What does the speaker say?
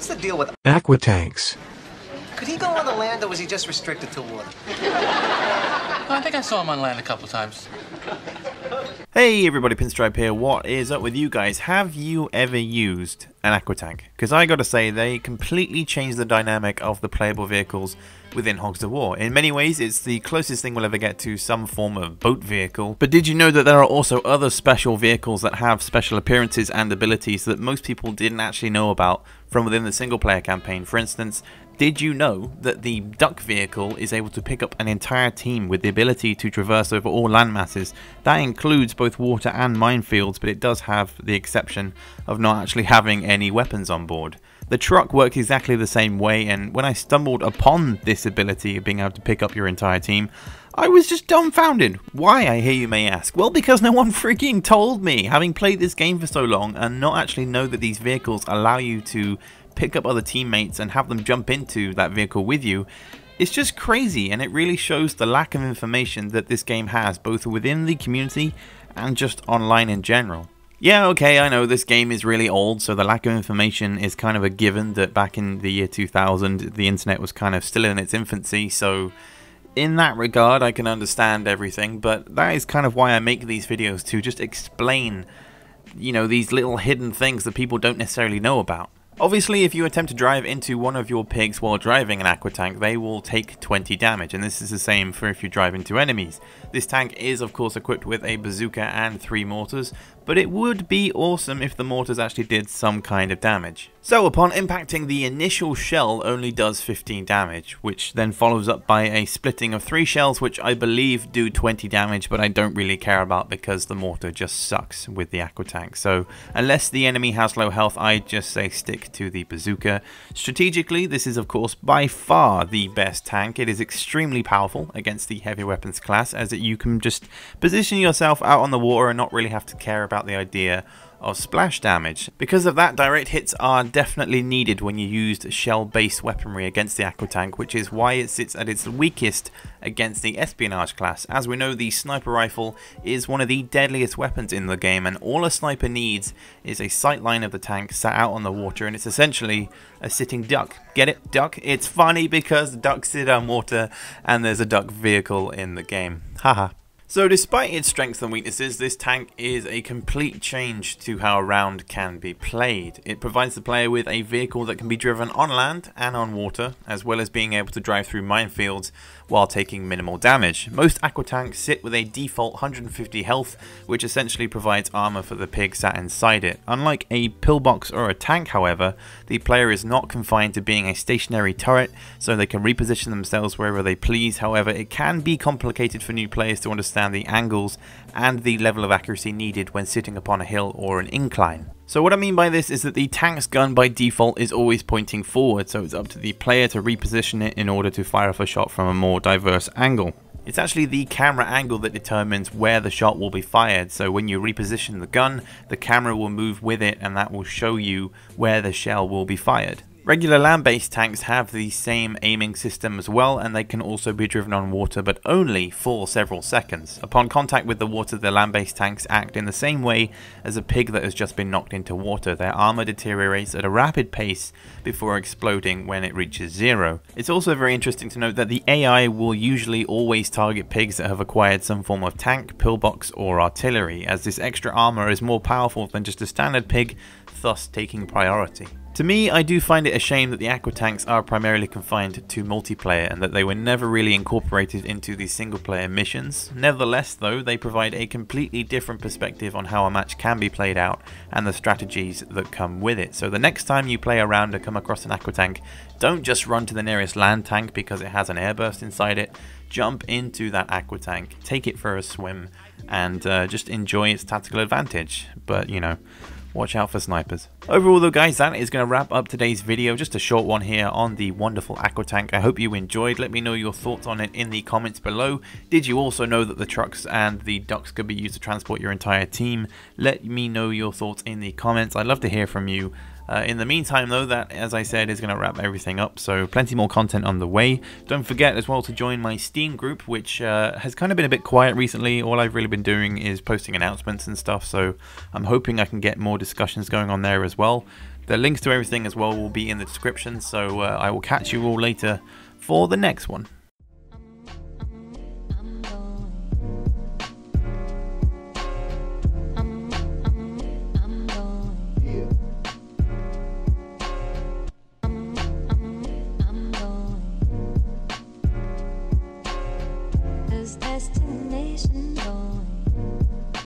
What's the deal with Aquatanks. Could he go on the land, or was he just restricted to water? I think I saw him on land a couple times. Hey everybody, Pinstripe here. What is up with you guys? Have you ever used an Aquatank? Because I gotta say, they completely changed the dynamic of the playable vehicles within Hogs of War. In many ways, it's the closest thing we'll ever get to some form of boat vehicle. But did you know that there are also other special vehicles that have special appearances and abilities that most people didn't actually know about from within the single player campaign? For instance, did you know that the duck vehicle is able to pick up an entire team with the ability to traverse over all land masses? That includes both water and minefields, but it does have the exception of not actually having any weapons on board. The truck works exactly the same way, and when I stumbled upon this ability of being able to pick up your entire team, I was just dumbfounded. Why, I hear you may ask? Well, because no one freaking told me. Having played this game for so long and not actually know that these vehicles allow you to pick up other teammates and have them jump into that vehicle with you, it's just crazy, and it really shows the lack of information that this game has, both within the community and just online in general. Yeah, okay, I know this game is really old, so the lack of information is kind of a given that back in the year 2000, the internet was kind of still in its infancy, so in that regard I can understand everything, but that is kind of why I make these videos, to just explain, you know, these little hidden things that people don't necessarily know about. Obviously, if you attempt to drive into one of your pigs while driving an Aquatank, they will take 20 damage, and this is the same for if you drive into enemies. This tank is of course equipped with a bazooka and 3 mortars, but it would be awesome if the mortars actually did some kind of damage. So upon impacting, the initial shell only does 15 damage, which then follows up by a splitting of 3 shells, which I believe do 20 damage, but I don't really care about because the mortar just sucks with the Aquatank. So unless the enemy has low health, I just say stick to the bazooka. Strategically, this is of course by far the best tank. It is extremely powerful against the heavy weapons class, as you can just position yourself out on the water and not really have to care about the idea of splash damage. Because of that, direct hits are definitely needed when you used shell-based weaponry against the Aquatank, which is why it sits at its weakest against the espionage class. As we know, the sniper rifle is one of the deadliest weapons in the game, and all a sniper needs is a sight line of the tank sat out on the water, and it's essentially a sitting duck. Get it? Duck? It's funny because ducks sit on water and there's a duck vehicle in the game. Haha. So despite its strengths and weaknesses, this tank is a complete change to how a round can be played. It provides the player with a vehicle that can be driven on land and on water, as well as being able to drive through minefields while taking minimal damage. Most Aquatanks sit with a default 150 health, which essentially provides armor for the pig sat inside it. Unlike a pillbox or a tank, however, the player is not confined to being a stationary turret, so they can reposition themselves wherever they please. However, it can be complicated for new players to understand the angles and the level of accuracy needed when sitting upon a hill or an incline. So what I mean by this is that the tank's gun by default is always pointing forward, so it's up to the player to reposition it in order to fire off a shot from a more diverse angle. It's actually the camera angle that determines where the shot will be fired, so when you reposition the gun, the camera will move with it and that will show you where the shell will be fired. Regular land-based tanks have the same aiming system as well, and they can also be driven on water, but only for several seconds. Upon contact with the water, the land-based tanks act in the same way as a pig that has just been knocked into water. Their armor deteriorates at a rapid pace before exploding when it reaches 0. It's also very interesting to note that the AI will usually always target pigs that have acquired some form of tank, pillbox, or artillery, as this extra armor is more powerful than just a standard pig, thus taking priority. To me, I do find it a shame that the Aquatanks are primarily confined to multiplayer and that they were never really incorporated into the single player missions. Nevertheless though, they provide a completely different perspective on how a match can be played out and the strategies that come with it. So the next time you play around and come across an Aquatank, don't just run to the nearest land tank because it has an airburst inside it. Jump into that Aquatank, take it for a swim, and just enjoy its tactical advantage. But you know, watch out for snipers. Overall though guys, that is going to wrap up today's video. Just a short one here on the wonderful Aquatank. I hope you enjoyed. Let me know your thoughts on it in the comments below. Did you also know that the trucks and the ducks could be used to transport your entire team? Let me know your thoughts in the comments. I'd love to hear from you. In the meantime though, that, as I said, is going to wrap everything up, so plenty more content on the way. Don't forget as well to join my Steam group, which has kind of been a bit quiet recently. All I've really been doing is posting announcements and stuff, so I'm hoping I can get more discussions going on there as well. The links to everything as well will be in the description, so I will catch you all later for the next one.